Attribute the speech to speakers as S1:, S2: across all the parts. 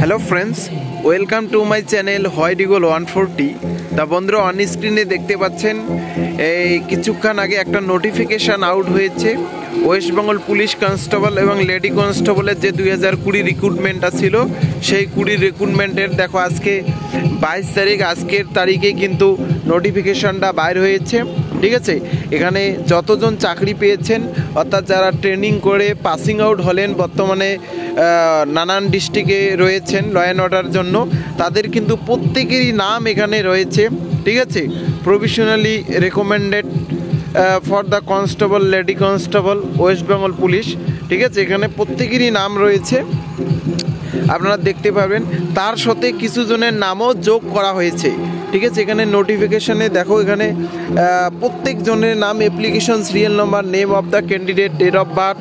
S1: Hello friends, welcome to my channel white eagle 140। তা বন্ধুরা, on স্ক্রিনে দেখতে পাচ্ছেন এই কিছুক্ষণ আগে একটা নোটিফিকেশান আউট হয়েছে ওয়েস্ট বেঙ্গল পুলিশ কনস্টেবল এবং লেডি কনস্টেবলের যে 2020 রিক্রুটমেন্টটা ছিল, সেই 20 রিক্রুটমেন্টের দেখো আজকে 22 তারিখ, আজকের তারিখে কিন্তু নোটিফিকেশানটা বাইর হয়েছে। ঠিক আছে, এখানে যতজন চাকরি পেয়েছেন অর্থাৎ যারা ট্রেনিং করে পাসিং আউট হলেন, বর্তমানে নানান ডিস্ট্রিক্টে রয়েছেন ল অ্যান্ড অর্ডার জন্য, তাদের কিন্তু প্রত্যেকেরই নাম এখানে রয়েছে। ঠিক আছে, provisionally recommended for the constable, lady constable, West Bengal police. ঠিক আছে, এখানে প্রত্যেকেরই নাম রয়েছে, আপনারা দেখতে পাবেন। তার সাথে কিছু জনের নামও যোগ করা হয়েছে। ঠিক আছে, এখানে নোটিফিকেশানে দেখো, এখানে প্রত্যেক জনের নাম, application serial number, name of the candidate, date of birth,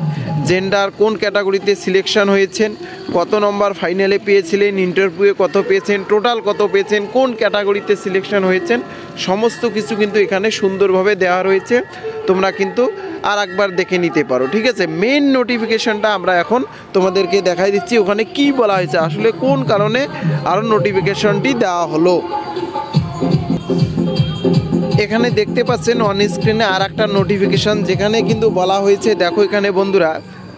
S1: gender, কোন ক্যাটাগরিতে সিলেকশন হয়েছেন, কত নম্বর ফাইনালে পেয়েছিলেন, ইন্টারভিউয়ে কত পেয়েছেন, টোটাল কত পেয়েছেন, কোন ক্যাটাগরিতে সিলেকশন হয়েছেন, সমস্ত কিছু কিন্তু এখানে সুন্দরভাবে দেওয়া রয়েছে। তোমরা কিন্তু আর একবার দেখে নিতে পারো। ঠিক আছে, মেন নোটিফিকেশানটা আমরা এখন তোমাদেরকে দেখাই দিচ্ছি, ওখানে কি বলা হয়েছে, আসলে কোন কারণে আরও নোটিফিকেশনটি দেওয়া হলো। এখানে দেখতে পাচ্ছেন অন স্ক্রিনে আর একটা নোটিফিকেশান, যেখানে কিন্তু বলা হয়েছে, দেখো এখানে বন্ধুরা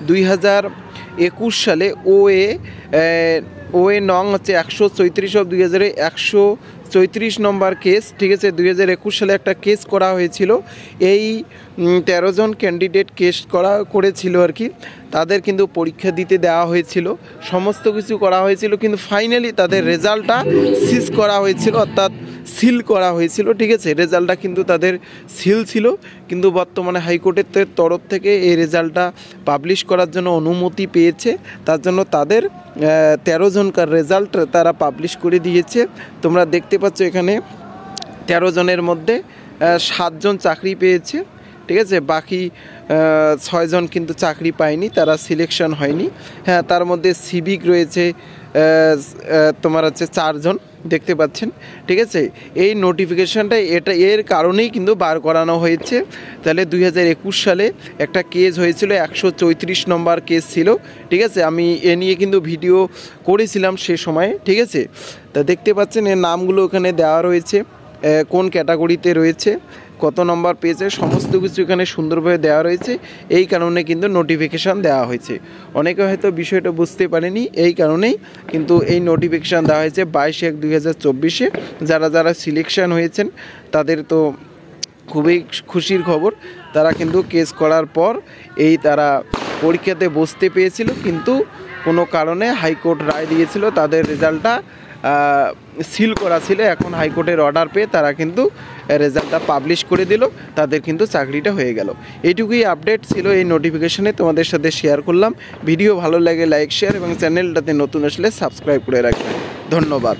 S1: 2021 সালে ওএ নং হচ্ছে 134 অফ 134 নম্বর কেস। ঠিক আছে, 2021 সালে একটা কেস করা হয়েছিল, এই 13 জন ক্যান্ডিডেট কেস করেছিল আর কি। তাদের কিন্তু পরীক্ষা দিতে দেওয়া হয়েছিল, সমস্ত কিছু করা হয়েছিল, কিন্তু ফাইনালি তাদের রেজাল্টটা সিজ করা হয়েছিল, অর্থাৎ সিল করা হয়েছিল। ঠিক আছে, রেজাল্টটা কিন্তু তাদের সিল ছিল, কিন্তু বর্তমানে হাইকোর্টের তরফ থেকে এই রেজাল্টটা পাবলিশ করার জন্য অনুমতি পেয়েছে। তার জন্য তাদের 13 জনকার রেজাল্ট তারা পাবলিশ করে দিয়েছে। তোমরা দেখতে পাচ্ছ এখানে 13 জনের মধ্যে 7 জন চাকরি পেয়েছে। ঠিক আছে, বাকি 6 জন কিন্তু চাকরি পায়নি, তারা সিলেকশন হয়নি। হ্যাঁ, তার মধ্যে সিভিক রয়েছে তোমার হচ্ছে 4 জন, দেখতে পাচ্ছেন। ঠিক আছে, এই নোটিফিকেশানটা এর কারণেই কিন্তু বার করানো হয়েছে। তাহলে 2021 সালে একটা কেস হয়েছিল, 134 নম্বর কেস ছিল। ঠিক আছে, আমি এ নিয়ে কিন্তু ভিডিও করেছিলাম সে সময়। ঠিক আছে, তা দেখতে পাচ্ছেন এর নামগুলো ওখানে দেওয়া রয়েছে, কোন ক্যাটাগরিতে রয়েছে, কত নম্বর পেয়েছে, সমস্ত কিছু এখানে সুন্দরভাবে দেওয়া রয়েছে। এই কারণে কিন্তু নোটিফিকেশান দেওয়া হয়েছে। অনেকে হয়তো বিষয়টা বুঝতে পারেনি, এই কারণেই কিন্তু এই নোটিফিকেশান দেওয়া হয়েছে 22/1/2024-এ। যারা যারা সিলেকশন হয়েছেন তাদের তো খুবই খুশির খবর, তারা কিন্তু কেস করার পর তারা পরীক্ষাতে বসতে পেয়েছিল, কিন্তু কোনো কারণে হাইকোর্ট রায় দিয়েছিল, তাদের রেজাল্টটা সিল করা ছিল। এখন হাইকোর্টের অর্ডার পেয়ে তারা কিন্তু রেজাল্টটা পাবলিশ করে দিল, তাদের কিন্তু চাকরিটা হয়ে গেল। এইটুকুই আপডেট ছিল এই নোটিফিকেশানে, তোমাদের সাথে শেয়ার করলাম। ভিডিও ভালো লাগে লাইক, শেয়ার এবং চ্যানেলটাতে নতুন আসলে সাবস্ক্রাইব করে রাখবেন। ধন্যবাদ।